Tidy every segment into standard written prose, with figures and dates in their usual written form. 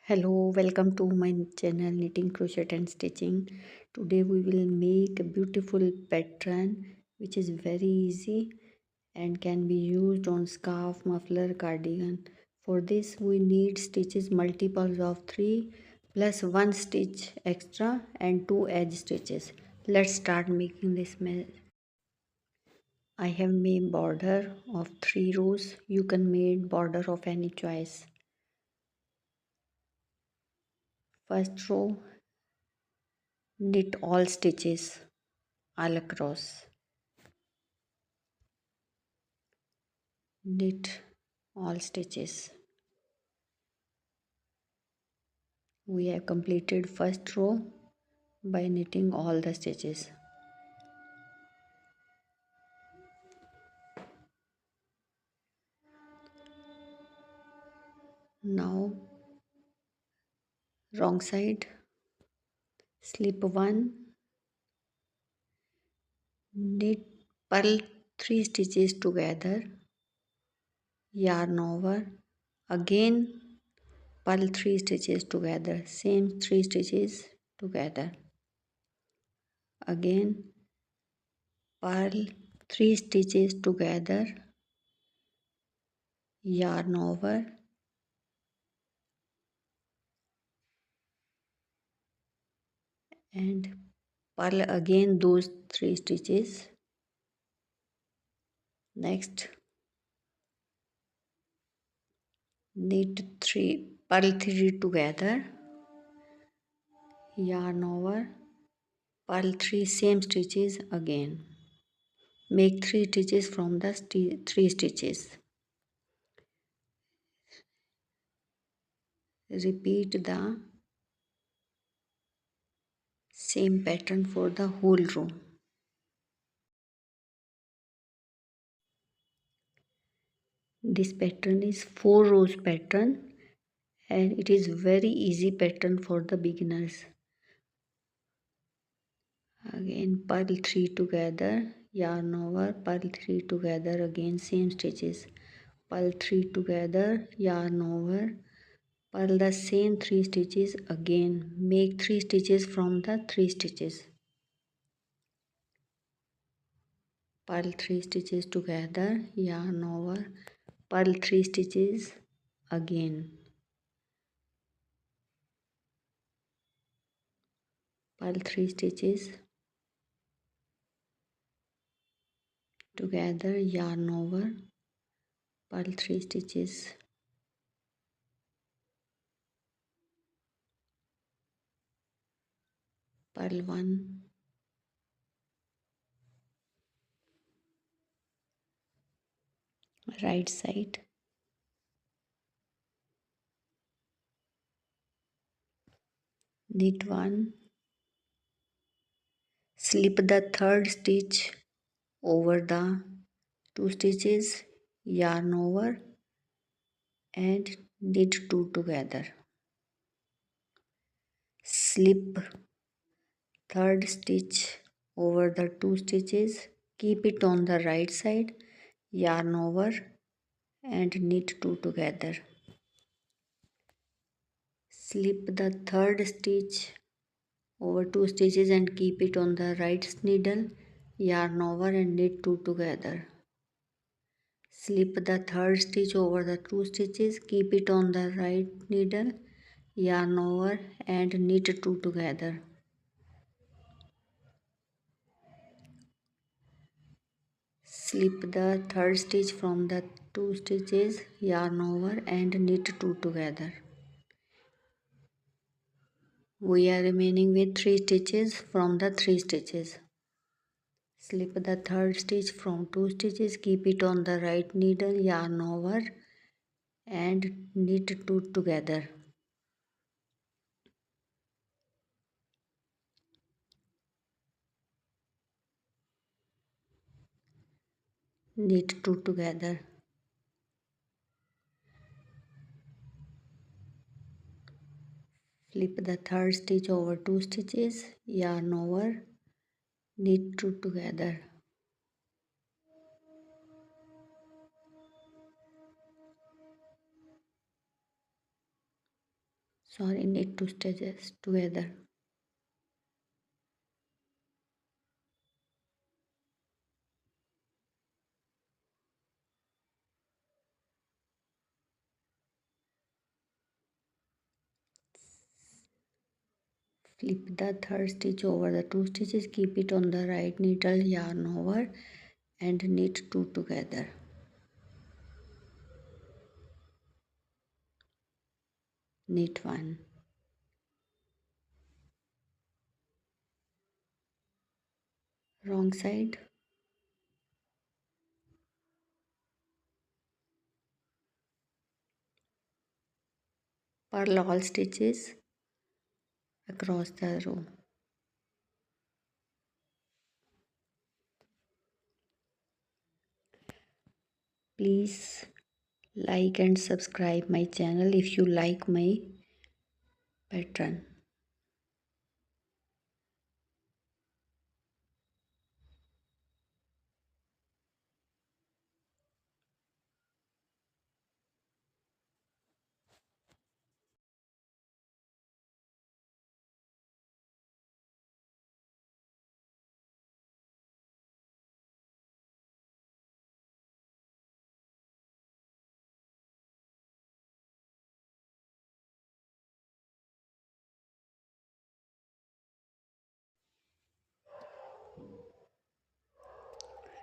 Hello, welcome to my channel Knitting, Crochet and Stitching. Today we will make a beautiful pattern which is very easy and can be used on scarf, muffler, cardigan. For this we need stitches multiples of 3 plus 1 stitch extra and 2 edge stitches. Let's start making this mess. I have made border of 3 rows. You can make border of any choice. First row, knit all stitches all across, knit all stitches. We have completed first row by knitting all the stitches. Now wrong side, slip 1, knit, purl 3 stitches together, yarn over, again purl 3 stitches together, same 3 stitches together, again purl 3 stitches together, yarn over, and purl again those 3 stitches. Next, knit 3, purl 3 together, yarn over, purl 3 same stitches again. Make 3 stitches from the 3 stitches. Repeat the same pattern for the whole row. This pattern is 4 rows pattern and it is very easy pattern for the beginners. Again purl 3 together, yarn over, purl 3 together, again same stitches, purl 3 together, yarn over, purl the same 3 stitches again. Make 3 stitches from the 3 stitches. Purl 3 stitches together, yarn over, purl 3 stitches again. Purl 3 stitches together, yarn over, purl 3 stitches, purl 1, right side, knit 1, slip the third stitch over the 2 stitches, yarn over and knit 2 together. Slip third stitch over the 2 stitches, keep it on the right side, yarn over and knit 2 together. Slip the third stitch over 2 stitches and keep it on the right needle, yarn over and knit 2 together. Slip the third stitch over the 2 stitches, keep it on the right needle, yarn over and knit 2 together. Slip the third stitch from the 2 stitches, yarn over and knit 2 together. We are remaining with 3 stitches from the 3 stitches. Slip the third stitch from 2 stitches, keep it on the right needle, yarn over and knit 2 together. Knit 2 together. Flip the third stitch over 2 stitches, yarn over, knit 2 together. Sorry, knit two stitches together. Flip the third stitch over the two stitches, keep it on the right needle, yarn over and knit two together. Knit one. Wrong side. Purl all stitches across the row. Please like and subscribe my channel if you like my pattern.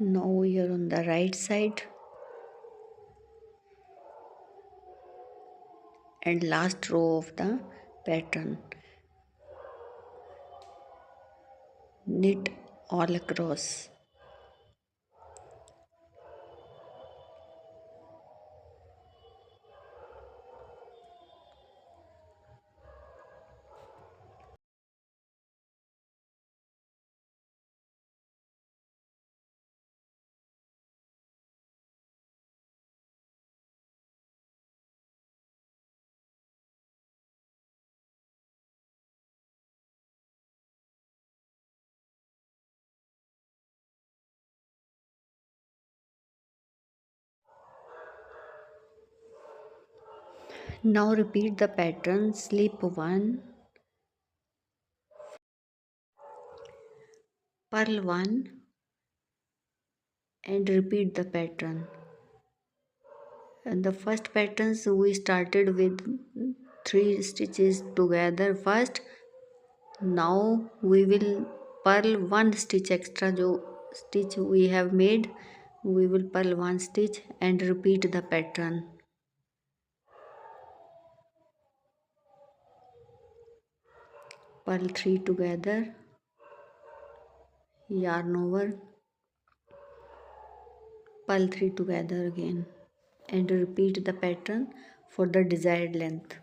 Now we are on the right side and last row of the pattern. Knit all across. Now repeat the pattern, slip 1, purl 1 and repeat the pattern. And the first patterns we started with 3 stitches together first. Now we will purl 1 stitch extra जो stitch we have made, we will purl 1 stitch and repeat the pattern. Purl 3 together, yarn over, purl 3 together again and repeat the pattern for the desired length.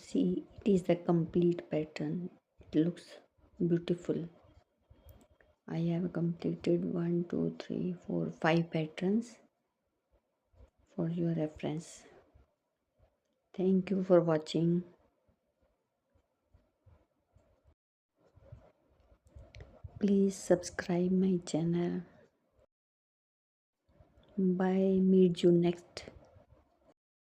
see, it is the complete pattern. It looks beautiful. I have completed 5 patterns for your reference. Thank you for watching. Please subscribe my channel. Bye. Meet you next